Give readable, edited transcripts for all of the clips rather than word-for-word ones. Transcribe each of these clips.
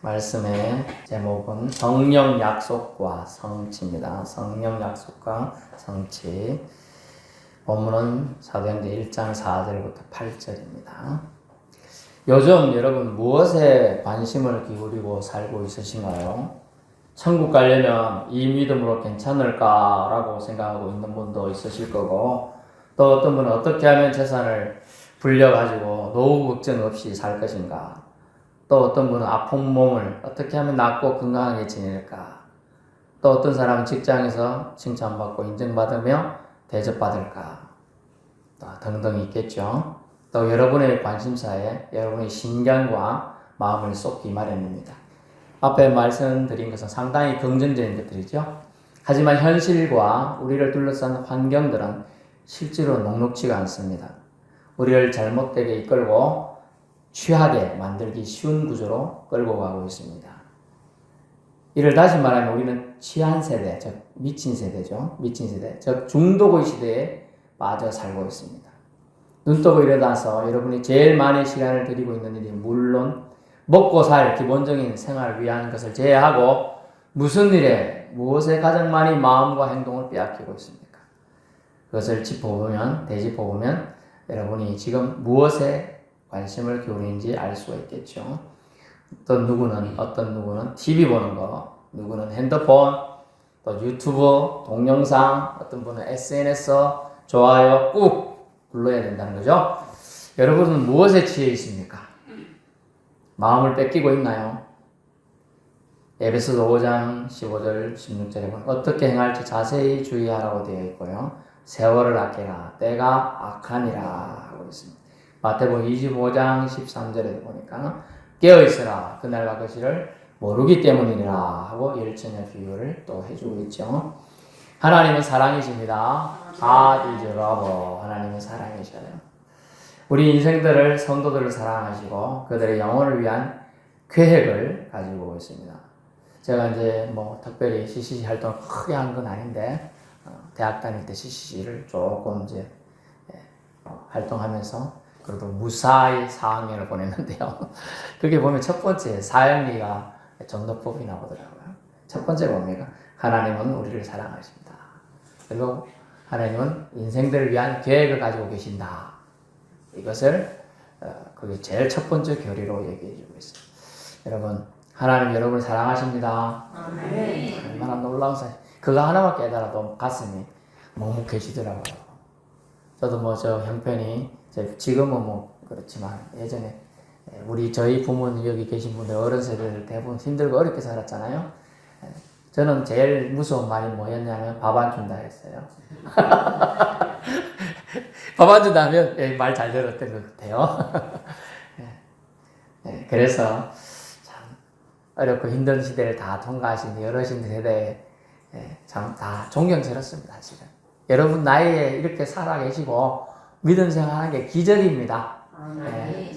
말씀의 제목은 성령 약속과 성취입니다. 성령 약속과 성취. 본문은 사도행전 1장 4절부터 8절입니다. 요즘 여러분 무엇에 관심을 기울이고 살고 있으신가요? 천국 가려면 이 믿음으로 괜찮을까라고 생각하고 있는 분도 있으실 거고, 또 어떤 분은 어떻게 하면 재산을 불려가지고 노후 걱정 없이 살 것인가, 또 어떤 분은 아픈 몸을 어떻게 하면 낫고 건강하게 지낼까, 또 어떤 사람은 직장에서 칭찬받고 인정받으며 대접받을까, 등등 있겠죠. 또 여러분의 관심사에 여러분의 신경과 마음을 쏟기 마련입니다. 앞에 말씀드린 것은 상당히 긍정적인 것들이죠. 하지만 현실과 우리를 둘러싼 환경들은 실제로 녹록지가 않습니다. 우리를 잘못되게 이끌고 취하게 만들기 쉬운 구조로 끌고 가고 있습니다. 이를 다시 말하면 우리는 취한 세대, 즉 미친 세대죠. 미친 세대, 즉 중독의 시대에 빠져 살고 있습니다. 눈 뜨고 일어나서 여러분이 제일 많은 시간을 들이고 있는 일이 물론 먹고 살 기본적인 생활을 위한 것을 제외하고 무슨 일에, 무엇에 가장 많이 마음과 행동을 빼앗기고 있습니까? 그것을 짚어보면, 되짚어보면 여러분이 지금 무엇에 관심을 기울이는지 알 수가 있겠죠. 어떤 누구는 TV 보는 거, 누구는 핸드폰, 또 유튜브, 동영상, 어떤 분은 SNS, 좋아요 꾹 눌러야 된다는 거죠. 여러분은 무엇에 취해 있습니까? 마음을 뺏기고 있나요? 에베소서 5장 15절 16절에 보면 어떻게 행할지 자세히 주의하라고 되어 있고요. 세월을 아끼라 때가 악하니라 하고 있습니다. 마태복음 25장 13절에 보니까 깨어있으라 그날과 그 시를 모르기 때문이라 하고 일천의 비유를 또 해주고 있죠. 하나님은 사랑이십니다. God is love. 하나님은 사랑이셔요. 우리 인생들을, 성도들을 사랑하시고 그들의 영혼을 위한 계획을 가지고 있습니다. 제가 이제 특별히 CCC 활동을 크게 한 건 아닌데, 대학 다닐 때 CCC를 조금 이제 활동하면서 그래도 무사히 4학년을 보냈는데요. 그게 보면 첫 번째 사형리가 정도법이 나오더라고요. 첫 번째 뭡니까? 하나님은 우리를 사랑하십니다. 그리고 하나님은 인생들을 위한 계획을 가지고 계신다. 이것을 그게 제일 첫 번째 교리로 얘기해주고 있어요. 여러분, 하나님 여러분을 사랑하십니다. 아멘. 얼마나 놀라운 사실. 그거 하나만 깨달아도 가슴이 먹먹해지더라고요. 저도 저 형편이 지금은 그렇지만 예전에 저희 부모님 여기 계신 분들 어른 세대들 대부분 힘들고 어렵게 살았잖아요. 저는 제일 무서운 말이 뭐였냐면 밥 안 준다 했어요. 밥 안 준다 하면 말 잘 들었던 것 같아요. 그래서 참 어렵고 힘든 시대를 다 통과하신 어르신 세대에 참 다 존경스럽습니다. 사실은 여러분 나이에 이렇게 살아 계시고 믿음 생활하는 게 기적입니다.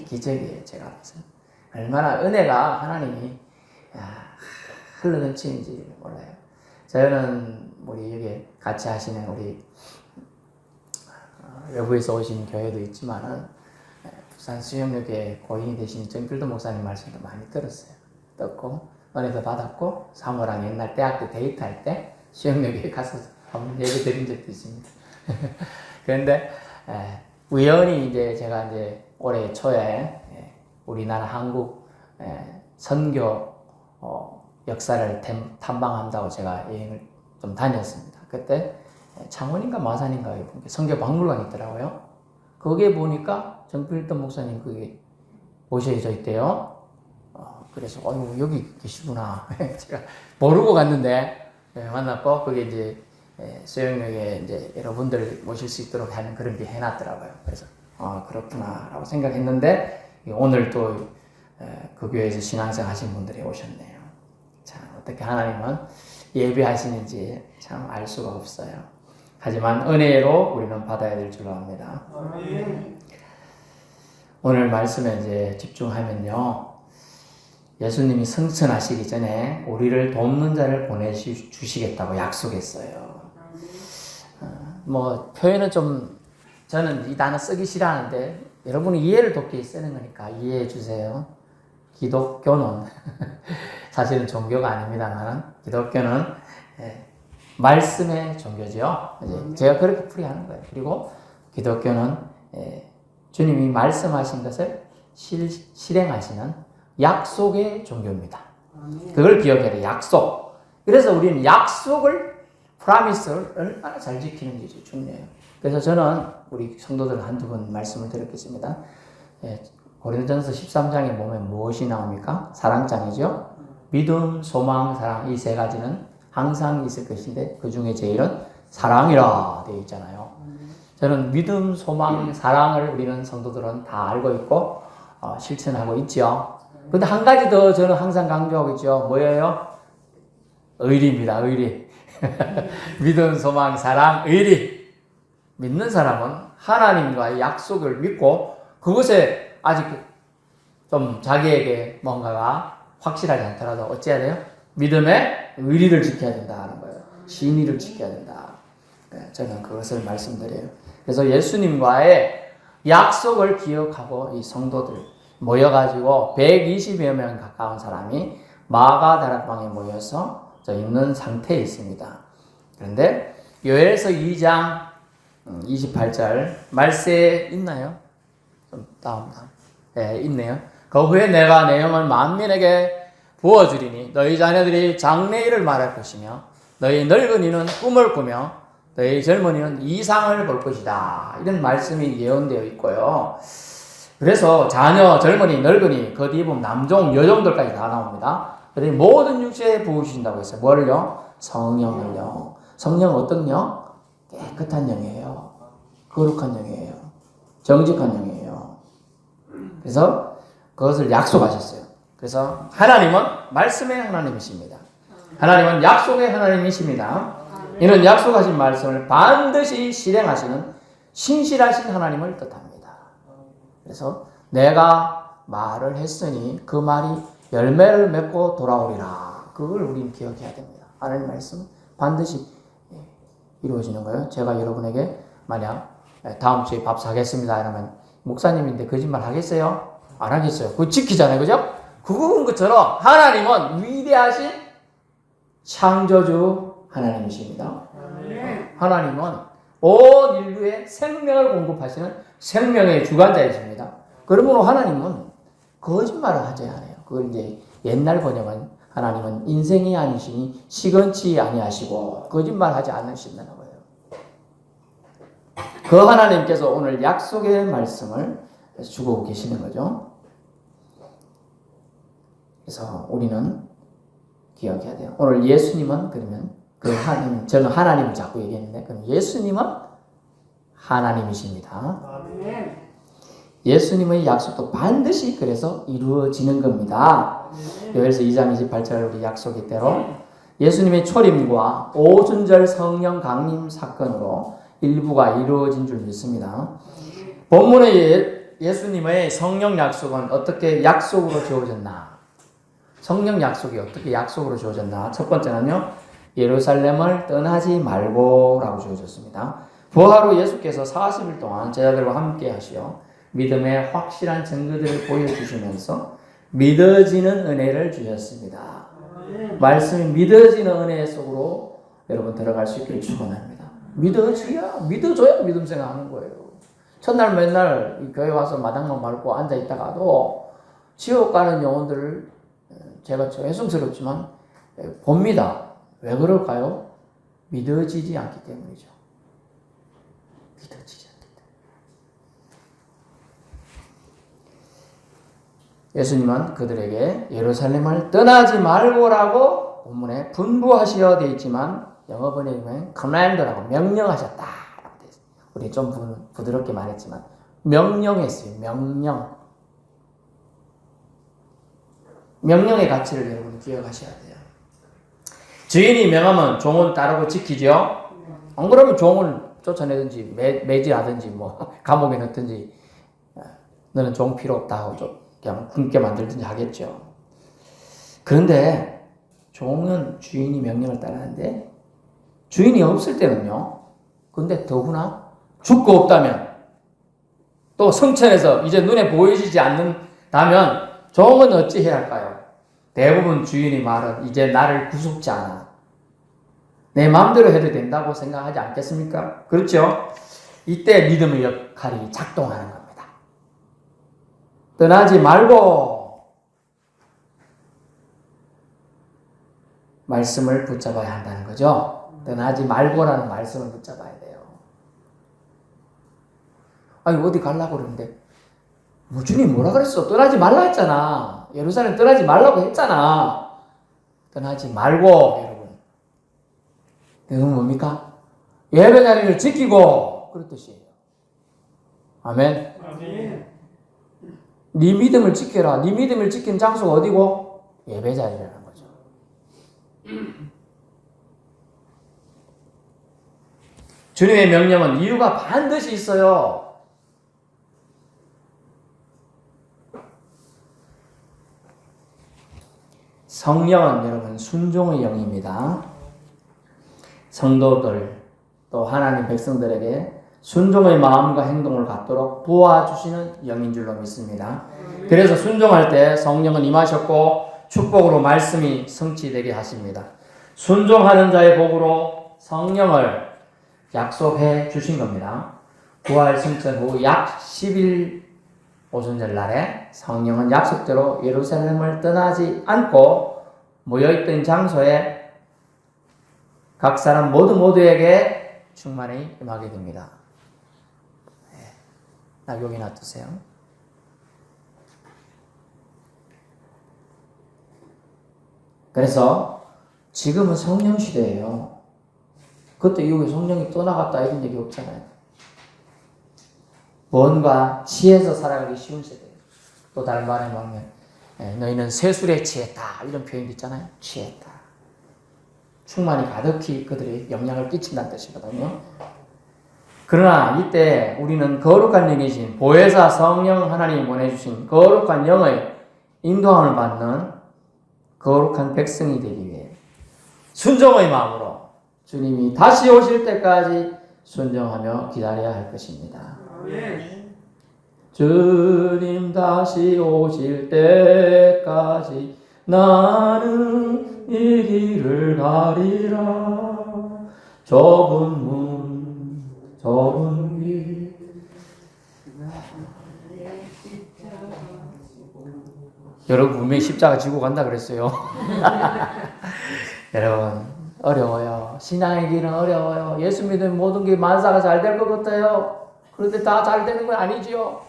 기적이에요. 제가 봐서 얼마나 은혜가 하나님이 흘러넘치는지 몰라요. 저는 우리 여기 같이 하시는 우리 외부에서 오신 교회도 있지만은 부산 수영역에 고인이 되신 정필도 목사님 말씀도 많이 들었어요. 듣고 은혜도 받았고 사모랑 옛날 대학교 데이트할 때 수영역에 가서 한번 예배 드린 적도 있습니다. 그런데 우연히 이제 제가 올해 초에 우리나라 한국 선교 역사를 탐방한다고 제가 여행을 좀 다녔습니다. 그때 창원인가 마산인가 선교 박물관이 있더라고요. 거기에 보니까 정필돈 목사님 그게 모셔져 있대요. 그래서 여기 계시구나. 제가 모르고 갔는데 만났고 그게 이제 수영역에 여러분들 모실 수 있도록 하는 그런 게 해놨더라고요. 그래서 그렇구나라고 생각했는데 오늘 또 그 교회에서 신앙생 하신 분들이 오셨네요. 참 어떻게 하나님은 예배하시는지 참 알 수가 없어요. 하지만 은혜로 우리는 받아야 될 줄로 압니다. 오늘 말씀에 이제 집중하면요. 예수님이 승천하시기 전에 우리를 돕는 자를 보내주시겠다고 약속했어요. 표현은 좀 저는 이 단어 쓰기 싫어하는데 여러분이 이해를 돕기 쓰는 거니까 이해해 주세요. 기독교는 사실은 종교가 아닙니다만 기독교는 말씀의 종교죠. 제가 그렇게 풀이하는 거예요. 그리고 기독교는 주님이 말씀하신 것을 실행하시는 약속의 종교입니다. 그걸 기억해야 돼요. 약속. 그래서 우리는 약속을 프라미스를 얼마나 잘 지키는지 중요해요. 그래서 저는 우리 성도들 한두 번 말씀을 드렸겠습니다. 고린도전서 13장에 보면 무엇이 나옵니까? 사랑장이죠. 믿음, 소망, 사랑 이 세 가지는 항상 있을 것인데 그 중에 제일은 사랑이라 되어 있잖아요. 저는 믿음, 소망, 사랑을 우리는 성도들은 다 알고 있고 실천하고 있죠. 근데 한 가지 더 저는 항상 강조하고 있죠. 뭐예요? 의리입니다. 의리. 믿음, 소망, 사랑, 의리. 믿는 사람은 하나님과의 약속을 믿고 그것에 아직 좀 자기에게 뭔가가 확실하지 않더라도 어찌해야 돼요? 믿음의 의리를 지켜야 된다 하는 거예요. 신의를 지켜야 된다. 저는 그것을 말씀드려요. 그래서 예수님과의 약속을 기억하고 이 성도들 모여가지고 120여 명 가까운 사람이 마가 다락방에 모여서 있는 상태에 있습니다. 그런데 요엘서 2장 28절 말세에 있나요? 좀 다음. 네, 있네요. 그 후에 내가 내 영을 만민에게 부어주리니 너희 자녀들이 장래일을 말할 것이며 너희 늙은이는 꿈을 꾸며 너희 젊은이는 이상을 볼 것이다. 이런 말씀이 예언되어 있고요. 그래서 자녀, 젊은이, 늙은이, 그 뒤에 보면 남종, 여종들까지 다 나옵니다. 그래서 모든 육체에 부으신다고 했어요. 뭐를요? 성령을요. 성령 어떤 영? 깨끗한 영이에요. 거룩한 영이에요. 정직한 영이에요. 그래서 그것을 약속하셨어요. 그래서 하나님은 말씀의 하나님이십니다. 하나님은 약속의 하나님이십니다. 이는 약속하신 말씀을 반드시 실행하시는 신실하신 하나님을 뜻합니다. 그래서 내가 말을 했으니 그 말이 열매를 맺고 돌아오리라. 그걸 우리는 기억해야 됩니다. 하나님 말씀은 반드시 이루어지는 거예요. 제가 여러분에게 만약 다음 주에 밥 사겠습니다 이러면 목사님인데 거짓말 하겠어요? 안 하겠어요. 그거 지키잖아요. 그죠? 그건 것처럼 하나님은 위대하신 창조주 하나님이십니다. 하나님은 온 인류의 생명을 공급하시는 생명의 주관자이십니다. 그러므로 하나님은 거짓말을 하지 않아요. 그걸 이제 옛날 번역은 하나님은 인생이 아니시니 시건치 아니하시고 거짓말하지 않으신다는 거예요. 그 하나님께서 오늘 약속의 말씀을 주고 계시는 거죠. 그래서 우리는 기억해야 돼요. 오늘 예수님은 그러면 그 하나님, 저는 하나님을 자꾸 얘기했는데 그럼 예수님은 하나님이십니다. 예수님의 약속도 반드시 그래서 이루어지는 겁니다. 요엘서 2장 28절 우리 약속이대로 예수님의 초림과 오순절 성령 강림 사건으로 일부가 이루어진 줄 믿습니다. 본문의 예수님의 성령 약속은 어떻게 약속으로 주어졌나? 성령 약속이 어떻게 약속으로 주어졌나? 첫 번째는요, 예루살렘을 떠나지 말고 라고 주어졌습니다. 부활 후 예수께서 40일 동안 제자들과 함께 하시어 믿음의 확실한 증거들을 보여주시면서 믿어지는 은혜를 주셨습니다. 말씀이 믿어지는 은혜 속으로 여러분 들어갈 수 있기를 축원합니다. 믿어줘야 믿음 생활하는 거예요. 첫날 맨날 교회 와서 마당만 밟고 앉아 있다가도 지옥 가는 영혼들을 제가 죄송스럽지만 봅니다. 왜 그럴까요? 믿어지지 않기 때문이죠. 믿어지지 않기 때문에. 예수님은 그들에게 예루살렘을 떠나지 말고라고 본문에 분부하시어 되어 있지만 영어 번역에는 command라고 명령하셨다. 우리 좀 부드럽게 말했지만 명령했어요. 명령의 가치를 여러분 기억하셔야 돼요. 주인이 명하면 종은 따르고 지키죠. 안 그러면 종을 쫓아내든지 매질하든지 뭐 감옥에 넣든지 너는 종 필요 없다 하고 그냥 굶게 만들든지 하겠죠. 그런데 종은 주인이 명령을 따르는데 주인이 없을 때는요. 근데 더구나 죽고 없다면 또 성천에서 이제 눈에 보이지 않는다면 종은 어찌 해야 할까요? 대부분 주인의 말은 이제 나를 구속지 않아. 내 마음대로 해도 된다고 생각하지 않겠습니까? 그렇죠? 이때 믿음의 역할이 작동하는 겁니다. 떠나지 말고 말씀을 붙잡아야 한다는 거죠. 떠나지 말고라는 말씀을 붙잡아야 돼요. 아니 어디 가려고 그러는데 뭐 주님 뭐라 그랬어? 떠나지 말라 했잖아. 예루살렘 떠나지 말라고 했잖아. 떠나지 말고 여러분. 이건 뭡니까? 예배 자리를 지키고 그런 뜻이에요. 아멘. 아멘. 네 믿음을 지켜라. 네 믿음을 지킨 장소가 어디고? 예배 자리라는 거죠. 주님의 명령은 이유가 반드시 있어요. 성령은 여러분 순종의 영입니다. 성도들 또 하나님 백성들에게 순종의 마음과 행동을 갖도록 도와주시는 영인 줄로 믿습니다. 그래서 순종할 때 성령은 임하셨고 축복으로 말씀이 성취되게 하십니다. 순종하는 자의 복으로 성령을 약속해 주신 겁니다. 부활 승천 후 약 10일 오순절 날에 성령은 약속대로 예루살렘을 떠나지 않고 모여있던 장소에 각 사람 모두에게 충만히 임하게 됩니다. 여기 놔두세요. 그래서 지금은 성령 시대예요. 그때 이후에 성령이 떠나갔다 이런 얘기 없잖아요. 뭔가 취해서 살아가기 쉬운 세대예요. 또 다른 말에 보면 너희는 세술에 취했다 이런 표현도 있잖아요. 취했다. 충만히 가득히 그들의 영향을 끼친다는 뜻이거든요. 그러나 이때 우리는 거룩한 영이신 보혜사 성령 하나님이 보내주신 거룩한 영의 인도함을 받는 거룩한 백성이 되기 위해 순종의 마음으로 주님이 다시 오실 때까지 순종하며 기다려야 할 것입니다. 아멘. 주님 다시 오실 때까지 나는 이 길을 가리라. 좁은 문, 좁은 길. 여러분 분명히 십자가 지고 간다 그랬어요. 여러분 어려워요. 신앙의 길은 어려워요. 예수 믿으면 모든 게 만사가 잘 될 것 같아요. 그런데 다 잘 되는 건 아니지요.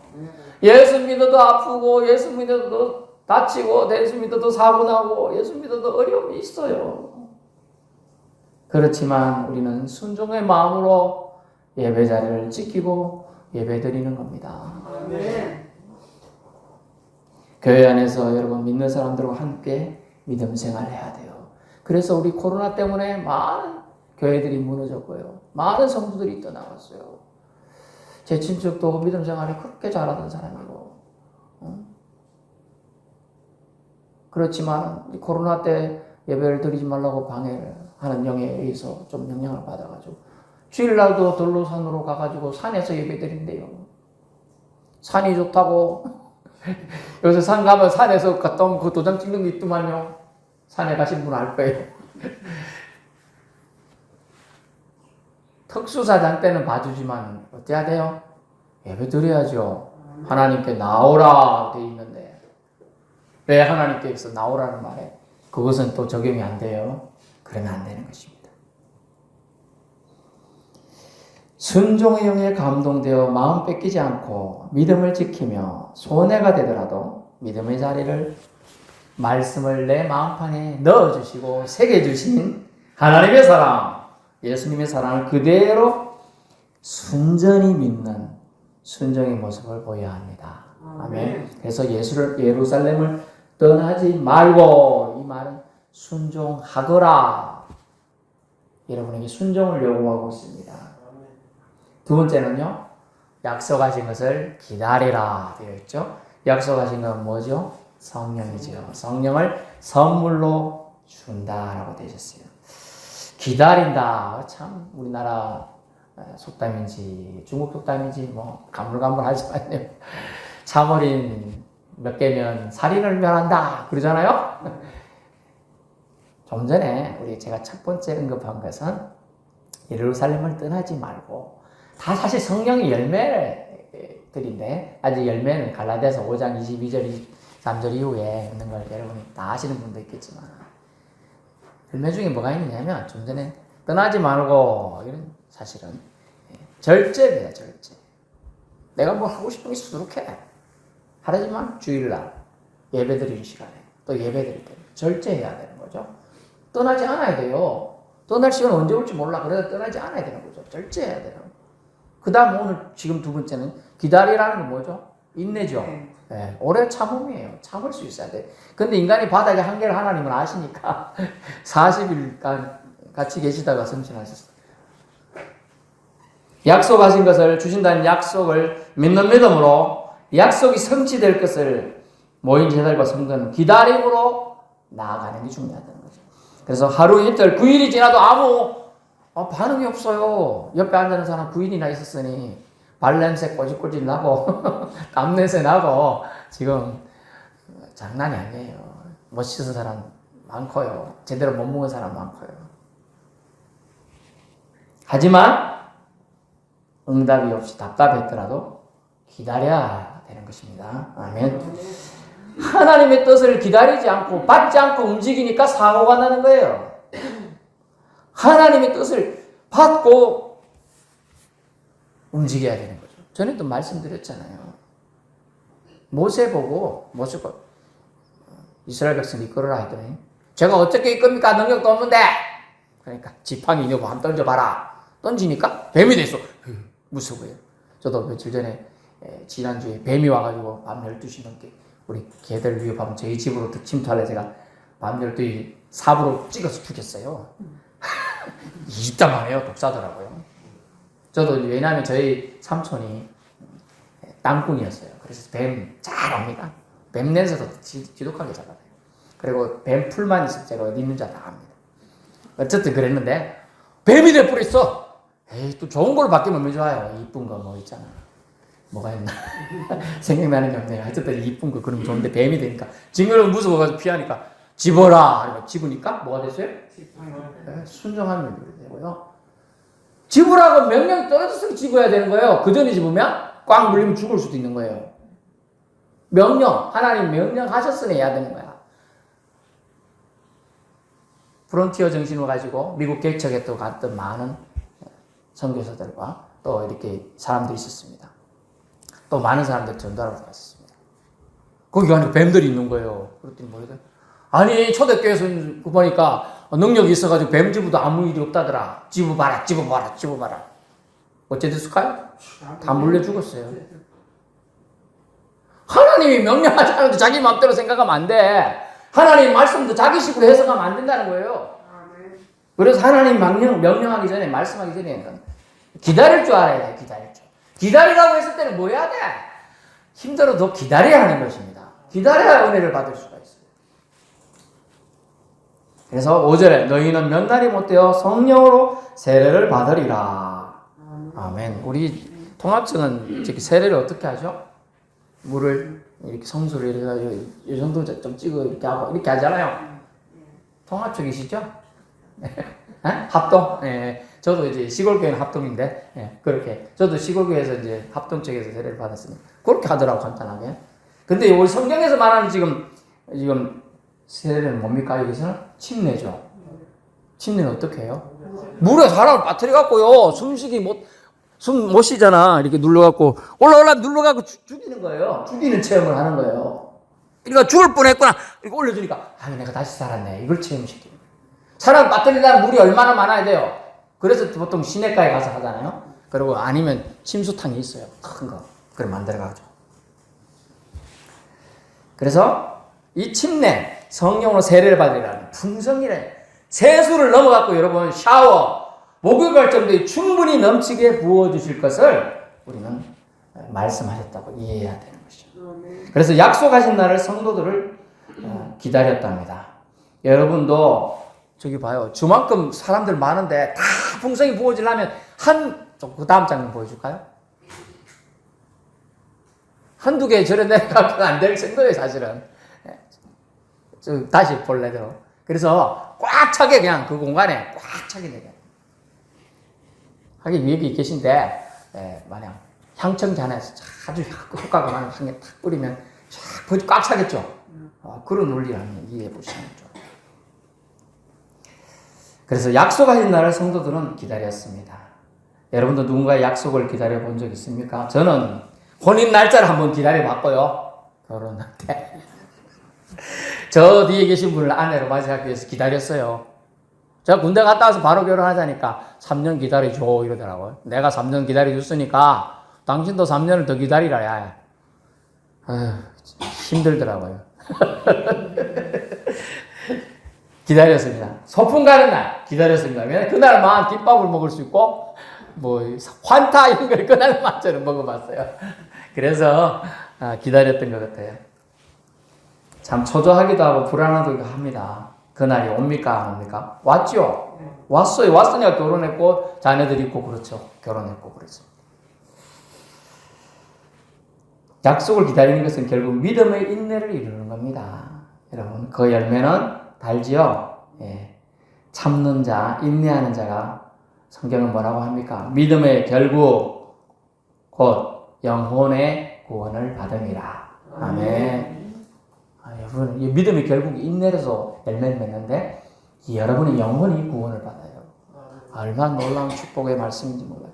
예수 믿어도 아프고 예수 믿어도 다치고 예수 믿어도 사고 나고 예수 믿어도 어려움이 있어요. 그렇지만 우리는 순종의 마음으로 예배 자리를 지키고 예배 드리는 겁니다. 아멘. 교회 안에서 여러분 믿는 사람들과 함께 믿음 생활해야 돼요. 그래서 우리 코로나 때문에 많은 교회들이 무너졌고요. 많은 성도들이 떠나갔어요. 제 친척도 믿음 생활을 그렇게 잘하던 사람이고 그렇지만 코로나 때 예배를 드리지 말라고 방해를 하는 영에 의해서 좀 영향을 받아가지고 주일날도 돌로산으로 가가지고 산에서 예배 드린대요. 산이 좋다고 요새 산 가면 산에서 갔다 오면 그 도장 찍는 게 있더만요. 산에 가신 분 알 거예요. 특수사장 때는 봐주지만 어때야 돼요? 예배 드려야죠. 하나님께 나오라 돼 있는데 왜 하나님께서 나오라는 말에 그것은 또 적용이 안 돼요. 그러면 안 되는 것입니다. 순종의 영에 감동되어 마음 뺏기지 않고 믿음을 지키며 손해가 되더라도 믿음의 자리를 말씀을 내 마음판에 넣어주시고 새겨주신 하나님의 사랑, 예수님의 사랑을 그대로 순전히 믿는 순종의 모습을 보여야 합니다. 아멘. 그래서 예루살렘을 떠나지 말고 이 말은 순종하거라. 여러분에게 순종을 요구하고 있습니다. 두 번째는요. 약속하신 것을 기다리라 되어 있죠. 약속하신 건 뭐죠? 성령이죠. 성령을 선물로 준다라고 되어 있어요. 기다린다. 참 우리나라 속담인지 중국 속담인지 뭐 가물가물하지만요. 참 어린 몇 개면 살인을 면한다 그러잖아요. 좀 전에 제가 첫 번째 언급한 것은 예루살렘을 떠나지 말고, 다 사실 성령의 열매들인데 아직 열매는 갈라디아서 5장 22절 23절 이후에 있는 걸 여러분이 다 아시는 분도 있겠지만, 열매 중에 뭐가 있느냐면 좀 전에 떠나지 말고 이런 사실은 절제입니다. 절제. 내가 뭐 하고 싶은 게 있도록 해. 하지만 주일날 예배드리는 시간에 또 예배드릴 때 절제해야 되는 거죠. 떠나지 않아야 돼요. 떠날 시간 언제 올지 몰라. 그래서 떠나지 않아야 되는 거죠. 절제해야 돼요. 그 다음 오늘 지금 두 번째는 기다리라는 건 뭐죠? 인내죠. 네, 오래 참음이에요. 참을 수 있어야 돼. 근데 인간이 바닥의 한계를 하나님은 아시니까 40일간 같이 계시다가 승진하셨어요. 약속하신 것을, 주신다는 약속을 믿는 믿음으로 약속이 성취될 것을 모인 제자들과 성도는 기다림으로 나아가는 게 중요하다는 거죠. 그래서 하루 이틀 9일이 지나도 아무 반응이 없어요. 옆에 앉는 사람 9일이나 있었으니 발냄새 꼬질꼬질 나고 땀냄새 나고 지금 장난이 아니에요. 못 씻은 사람 많고요. 제대로 못 먹은 사람 많고요. 하지만 응답이 없이 답답했더라도 기다려야 되는 것입니다. 아멘. 하나님의 뜻을 기다리지 않고 받지 않고 움직이니까 사고가 나는 거예요. 하나님의 뜻을 받고 움직여야 되는 거죠. 전에도 말씀드렸잖아요. 모세 보고 이스라엘 백성 이끌어라 했더니 제가 어떻게 이끕니까? 능력도 없는데. 그러니까 지팡이 인형 한번 던져봐라. 던지니까 뱀이 됐어. 무서워요. 저도 며칠 전에 지난주에 뱀이 와가지고 밤 12시 넘게 우리 개들 위협하면 저희 집으로 침투하려 제가 밤 12시 삽으로 찍어서 죽였어요. 20단 만에요. 독사더라고요. 저도 왜냐하면 저희 삼촌이 땅꾼이었어요. 그래서 뱀 잘 압니다. 뱀 냄새도 지독하게 잡아요. 그리고 뱀 풀만 있으면 제가 어디 있는지 다 압니다. 어쨌든 그랬는데 뱀이 돼버렸어. 에이, 또 좋은 걸로 바뀌면 왜 좋아요? 이쁜 거 뭐 있잖아. 뭐가 있나? 생각나는 게 없네요. 어쨌든 이쁜 거 그러면 좋은데 뱀이 되니까 징그러워 무서워가지고 피하니까 집어라. 집으니까 뭐가 됐어요? 네, 순종하면 되고요. 집으라고 명령이 떨어져서 집어야 되는 거예요. 그 전에 집으면 꽉 물리면 죽을 수도 있는 거예요. 하나님 명령하셨으니 해야 되는 거야. 프론티어 정신을 가지고 미국 개척에 또 갔던 많은 선교사들과 또 이렇게 사람들이 있었습니다. 또 많은 사람들 전도하러 갔었습니다. 거기 가니까 뱀들이 있는 거예요. 그랬더니 뭐래요? 아니 초대교회에서 보니까 능력이 있어가지고 뱀 집어도 아무 일이 없다더라. 집어봐라. 어째 됐을까요? 다 물려 죽었어요. 하나님이 명령하지 않아도 자기 마음대로 생각하면 안 돼. 하나님 말씀도 자기식으로 해석하면 안 된다는 거예요. 그래서 하나님 명령하기 전에, 말씀하기 전에는 기다릴 줄 알아야 돼. 기다리라고 했을 때는 뭐 해야 돼? 힘들어도 기다려야 하는 것입니다. 기다려야 은혜를 받을 수가 있어요. 그래서 5절에 너희는 몇 날이 못되어 성령으로 세례를 받으리라. 아멘. 우리 통합청은 세례를 어떻게 하죠? 물을 이렇게 성수를 이렇게 이 정도 좀 찍어 이렇게 하고 이렇게 하잖아요. 통합청이시죠? 합동? 예. 저도 이제 시골교회는 합동인데, 예. 그렇게. 저도 시골교회에서 이제 합동 쪽에서 세례를 받았으니, 그렇게 하더라고, 간단하게. 근데 우리 성경에서 말하는 지금 세례는 뭡니까? 여기서는 침례죠. 침례는 어떻게 해요? 물에 사람을 빠뜨려갖고요, 숨 못 쉬잖아. 이렇게 눌러갖고, 올라 눌러갖고 죽이는 거예요. 죽이는 체험을 하는 거예요. 그러니까 죽을 뻔 했구나. 이렇게 올려주니까, 내가 다시 살았네. 이걸 체험시키는 거예요. 사람 빠뜨리려면 물이 얼마나 많아야 돼요? 그래서 보통 시내가에 가서 하잖아요. 그리고 아니면 침수탕이 있어요. 큰 거. 그걸 만들어가죠. 그래서 이 침례, 성령으로 세례를 받으라는 풍성이래. 세수를 넘어갖고 여러분 샤워, 목욕할 정도에 충분히 넘치게 부어주실 것을 우리는 말씀하셨다고 이해해야 되는 것이죠. 그래서 약속하신 날을 성도들을 기다렸답니다. 여러분도 저기 봐요. 주만큼 사람들 많은데 다 풍성히 부어지려면 그 다음 장면 보여줄까요? 한두 개 절에 내려가면 안 될 정도예요, 사실은. 다시 본래대로. 그래서 꽉 차게 그냥 그 공간에 꽉 차게 되게. 하긴 여기 계신데, 만약 향청지 하나에서 아주 효과가 많은 향에 탁 뿌리면 쫙 차겠죠? 그런 논리를 한번 이해해 보시면 좋아요. 그래서 약속하신 날을 성도들은 기다렸습니다. 여러분도 누군가의 약속을 기다려 본 적 있습니까? 저는 혼인 날짜를 한번 기다려 봤고요. 결혼할 때. 저 뒤에 계신 분을 아내로 맞이하기 위해서 기다렸어요. 제가 군대 갔다 와서 바로 결혼하자니까 3년 기다려줘 이러더라고요. 내가 3년 기다려줬으니까 당신도 3년을 더 기다리라. 야. 아휴, 힘들더라고요. 기다렸습니다. 소풍 가는 날 기다렸습니다. 왜냐면 그날만 김밥을 먹을 수 있고 환타 이런 걸 그날만 저는 먹어봤어요. 그래서 기다렸던 것 같아요. 참 초조하기도 하고 불안하기도 합니다. 그날이 옵니까 안 옵니까? 왔죠. 왔어요. 왔으니까 결혼했고 자녀들 있고 그렇죠. 결혼했고 그렇죠. 약속을 기다리는 것은 결국 믿음의 인내를 이루는 겁니다. 여러분 그 열매는 달지요. 참는 자, 인내하는 자가 성경은 뭐라고 합니까? 믿음의 결국 곧 영혼의 구원을 받음이라. 아멘. 여러분, 이 믿음이 결국 인내에서 열매를 맺는데 여러분의 영혼이 구원을 받아요. 얼마나 놀라운 축복의 말씀인지 몰라요.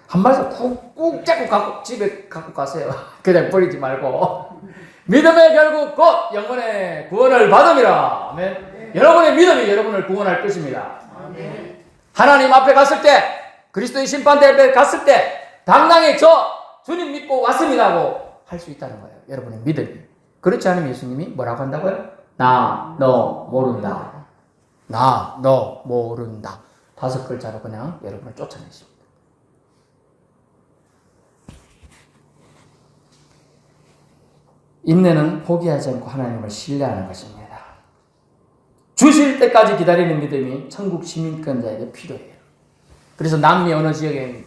한 말씀 꾹꾹 잡고 집에 갖고 가세요. 그냥 버리지 말고. 믿음의 결국 곧 영혼의 구원을 받음이라. 아멘. 여러분의 믿음이 여러분을 구원할 것입니다. 아멘. 하나님 앞에 갔을 때, 그리스도의 심판대 앞에 갔을 때 당당히 저 주님 믿고 왔습니다고 할 수 있다는 거예요. 여러분의 믿음이. 그렇지 않으면 예수님이 뭐라고 한다고요? 나, 너 모른다. 나, 너 모른다. 5글자로 그냥 여러분을 쫓아내십니다. 인내는 포기하지 않고 하나님을 신뢰하는 것입니다. 주실 때까지 기다리는 믿음이 천국 시민권자에게 필요해요. 그래서 남미 어느 지역의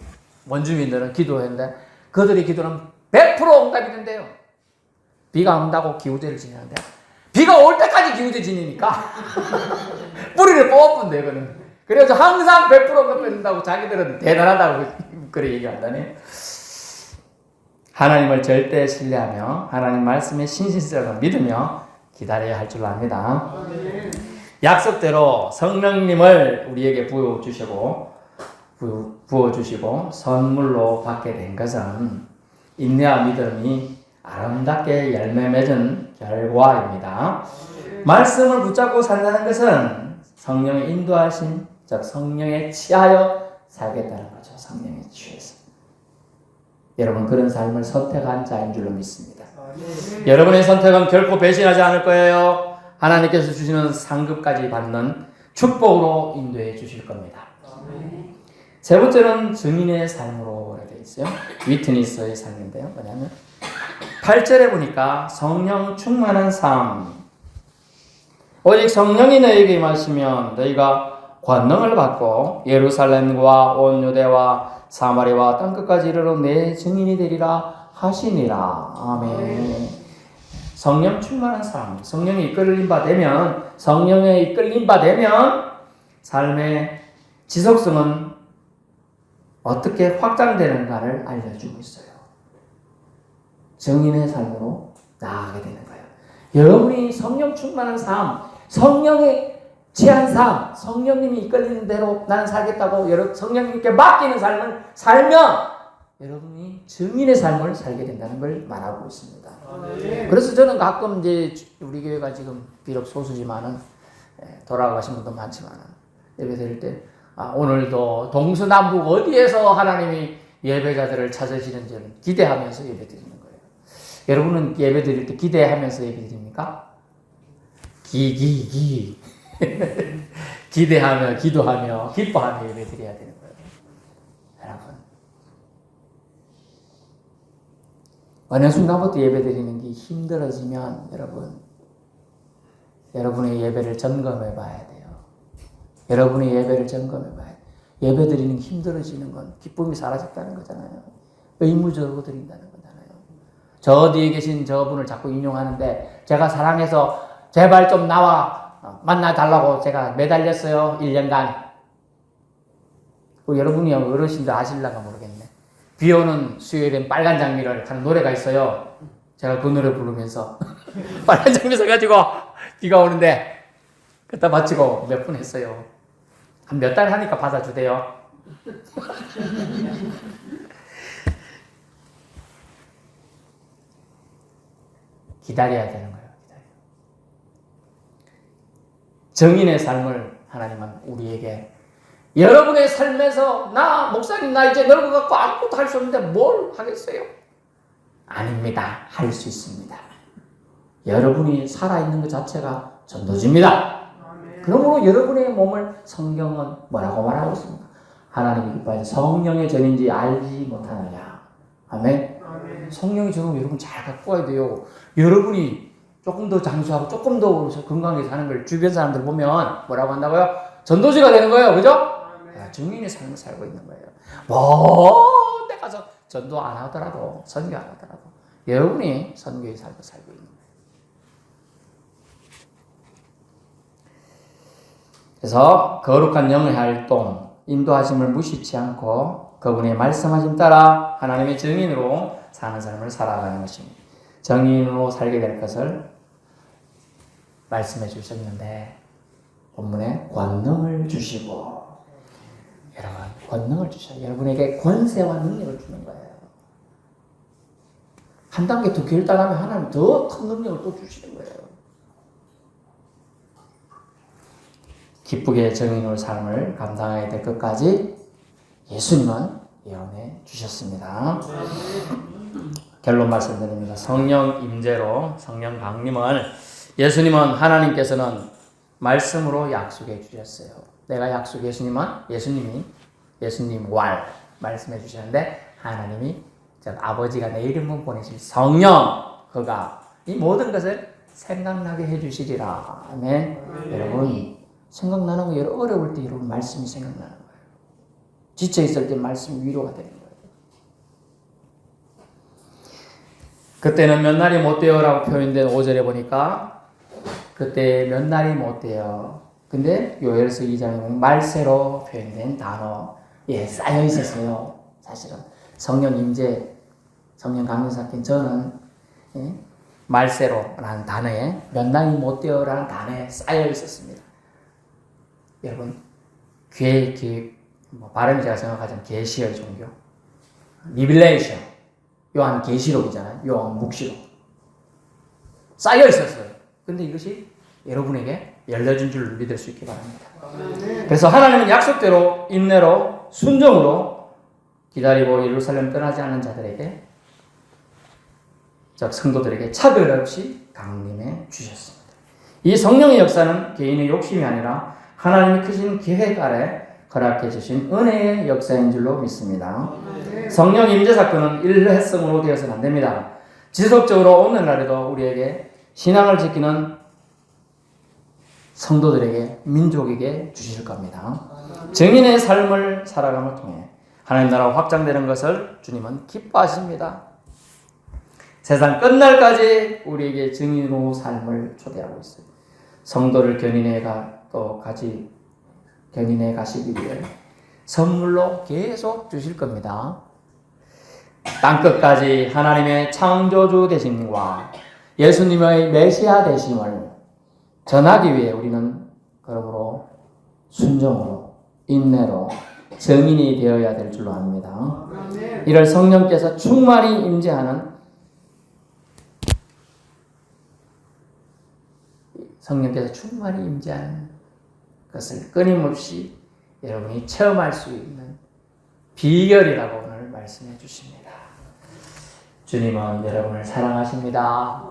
원주민들은 기도했는데 그들의 기도는 100% 응답이 된대요. 비가 온다고 기우제를 지내는데 비가 올 때까지 기우제 지내니까 뿌리를 뽑아본대요. 그는. 그래서 항상 100% 응답된다고 자기들은 대단하다고 그렇게 얘기한다네. 하나님을 절대 신뢰하며 하나님 말씀에 신실성을 믿으며 기다려야 할 줄 압니다. 약속대로 성령님을 우리에게 부어주시고 선물로 받게 된 것은 인내와 믿음이 아름답게 열매 맺은 결과입니다. 말씀을 붙잡고 산다는 것은 성령의 인도하심, 즉 성령에 취하여 살겠다는 거죠. 성령에 취해서. 여러분 그런 삶을 선택한 자인 줄로 믿습니다. 여러분의 선택은 결코 배신하지 않을 거예요. 하나님께서 주시는 상급까지 받는 축복으로 인도해 주실 겁니다. 세 번째는 증인의 삶으로 되어 있어요. 위트니스의 삶인데요. 뭐냐면 8절에 보니까 성령 충만한 삶. 오직 성령이 너희에게 임하시면 너희가 권능을 받고 예루살렘과 온 유대와 사마리아와 땅끝까지 이르러 내 증인이 되리라 하시니라. 아멘. 성령 충만한 삶. 성령에 이끌림 바 되면 삶의 지속성은 어떻게 확장되는가를 알려주고 있어요. 증인의 삶으로 나아가게 되는 거예요. 여러분이 성령 충만한 삶, 성령에 취한 삶, 성령님이 이끌리는 대로 나는 살겠다고 성령님께 맡기는 삶을 살면 여러분이 증인의 삶을 살게 된다는 걸 말하고 있습니다. 그래서 저는 가끔 이제 우리 교회가 지금 비록 소수지만은 돌아가신 분도 많지만 예배 드릴 때 오늘도 동서남북 어디에서 하나님이 예배자들을 찾으시는지를 기대하면서 예배 드리는 거예요. 여러분은 예배 드릴 때 기대하면서 예배 드립니까? 기대하며 기도하며 기뻐하며 예배 드려야 되는 거예요. 여러분 어느 순간부터 예배 드리는 게 힘들어지면 여러분의 예배를 점검해 봐야 돼요. 여러분의 예배를 점검해 봐야 돼요. 예배 드리는 게 힘들어지는 건 기쁨이 사라졌다는 거잖아요. 의무적으로 드린다는 거잖아요. 저 뒤에 계신 저분을 자꾸 인용하는데 제가 사랑해서 제발 좀 나와 만나달라고 제가 매달렸어요. 1년간. 여러분이 어르신들 아실란가 모르겠네. 비 오는 수요일엔 빨간 장미를 하는 노래가 있어요. 제가 그 노래 부르면서 빨간 장미 서가지고 비가 오는데 그때 마치고 몇 분 했어요. 한 몇 달 하니까 받아주대요. 기다려야 되는 거예요. 정인의 삶을 하나님은 우리에게 여러분의 삶에서 나 목사님 나 이제 늙어갖고 아무것도 할 수 없는데 뭘 하겠어요? 아닙니다. 할 수 있습니다. 여러분이 살아있는 것 자체가 전도지입니다. 그러므로 여러분의 몸을 성경은 뭐라고 말하고 있습니까? 하나님이 기뻐하는 성령의 전인지 알지 못하느냐. 아멘. 성령의 전을 여러분 잘 갖고 와야 돼요. 여러분이 조금 더 장수하고 조금 더 건강하게 사는 걸 주변 사람들 보면 뭐라고 한다고요? 전도지가 되는 거예요. 그죠? 증인의 삶을 살고 있는 거예요. 뭐 내가 가서 전도 안 하더라도 선교 안 하더라도 여러분이 선교의 삶을 살고 있는 거예요. 그래서 거룩한 영의 활동, 인도하심을 무시치 않고 그분의 말씀하심 따라 하나님의 증인으로 사는 삶을 살아가는 것입니다. 정인으로 살게 될 것을 말씀해 주셨는데 본문에 권능을 주시고 여러분 권능을 주셔요. 여러분에게 권세와 능력을 주는 거예요. 한 단계 더 결단하면 하나님 더 큰 능력을 또 주시는 거예요. 기쁘게 정인으로 삶을 감당하게 될 것까지 예수님은 예언해 주셨습니다. 결론 말씀드립니다. 성령 임재로 성령 강림을 예수님은 하나님께서는 말씀으로 약속해 주셨어요. 내가 약속 예수님 말씀해 주셨는데 하나님이 아버지가 내 이름을 보내실 성령 그가 이 모든 것을 생각나게 해 주시리라. 아멘. 여러분 생각나는 거 여러분 어려울 때 여러분 말씀이 생각나는 거예요. 지쳐 있을 때 말씀이 위로가 되는 거예요. 그때는 몇 날이 못 되어라고 표현된 5절에 보니까 그때 몇 날이 못 돼요. 근데 요엘서 2장에 보면 말세로 표현된 단어 쌓여 있었어요. 사실은 성령 임재, 성령 강림 삭힌 저는 말세로라는 단어에 몇 날이 못 되어라는 단어에 쌓여 있었습니다. 여러분 발음이 제가 생각하자면 계시의 종교, 리빌레이션, 요한 계시록이잖아요. 요한 묵시록 쌓여 있었어요. 근데 이것이 여러분에게 열려진 줄 믿을 수 있기 바랍니다. 그래서 하나님은 약속대로 인내로 순종으로 기다리고 예루살렘 떠나지 않는 자들에게 즉 성도들에게 차별 없이 강림해 주셨습니다. 이 성령의 역사는 개인의 욕심이 아니라 하나님의 크신 계획 아래 허락해 주신 은혜의 역사인 줄로 믿습니다. 성령 임재 사건은 일회성으로 되어서는 안 됩니다. 지속적으로 오늘날에도 우리에게 신앙을 지키는 성도들에게 민족에게 주실 겁니다. 증인의 삶을 살아감을 통해 하나님 나라가 확장되는 것을 주님은 기뻐하십니다. 세상 끝날까지 우리에게 증인으로 삶을 초대하고 있어요. 성도를 견인해 가시기 위해 선물로 계속 주실 겁니다. 땅끝까지 하나님의 창조주 되심과 예수님의 메시아 되심을 전하기 위해 우리는 그러므로 순종으로 인내로 증인이 되어야 될 줄로 압니다. 이를 성령께서 충만히 임재하는 것을 끊임없이 여러분이 체험할 수 있는 비결이라고 오늘 말씀해 주십니다. 주님은 여러분을 사랑하십니다.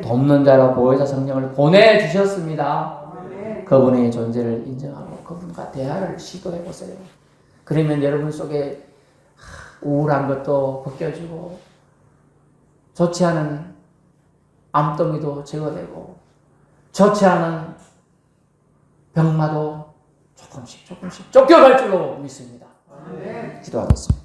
돕는 자로 보혜사 성령을 보내주셨습니다. 그분의 존재를 인정하고 그분과 대화를 시도해 보세요. 그러면 여러분 속에 우울한 것도 벗겨지고 좋지 않은 암덩이도 제거되고 좋지 않은 병마도 조금씩 쫓겨갈 줄로 믿습니다. 기도하겠습니다.